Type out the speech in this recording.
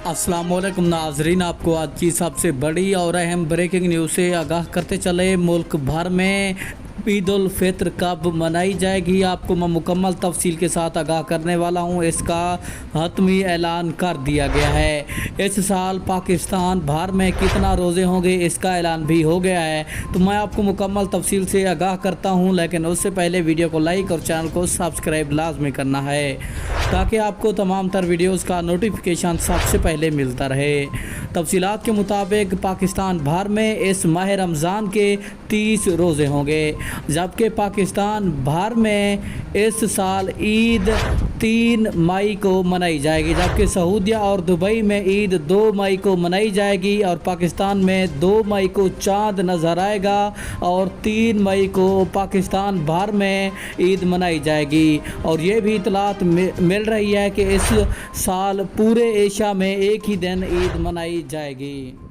अस्सलाम वालेकुम नाजरीन, आपको आज की सबसे बड़ी और अहम ब्रेकिंग न्यूज़ से आगाह करते चले। मुल्क भर में ईद उल फित्र कब मनाई जाएगी, आपको मैं मुकम्मल तफसील के साथ आगाह करने वाला हूँ। इसका हतमी ऐलान कर दिया गया है। इस साल पाकिस्तान भर में कितना रोज़े होंगे इसका ऐलान भी हो गया है, तो मैं आपको मुकम्मल तफसील से आगाह करता हूँ। लेकिन उससे पहले वीडियो को लाइक और चैनल को सब्सक्राइब लाजमी करना है ताकि आपको तमाम तर वीडियोज़ का नोटिफिकेशन सबसे पहले मिलता रहे। तफसीलात के मुताबिक पाकिस्तान भर में इस माह रमज़ान के 30 रोज़े होंगे, जबकि पाकिस्तान भर में इस साल ईद 3 मई को मनाई जाएगी, जबकि सऊदीया और दुबई में ईद 2 मई को मनाई जाएगी और पाकिस्तान में 2 मई को चाँद नज़र आएगा और 3 मई को पाकिस्तान भर में ईद मनाई जाएगी। और ये भी इतलात मिल रही है कि इस साल पूरे एशिया में एक ही दिन ईद मनाई जाएगी।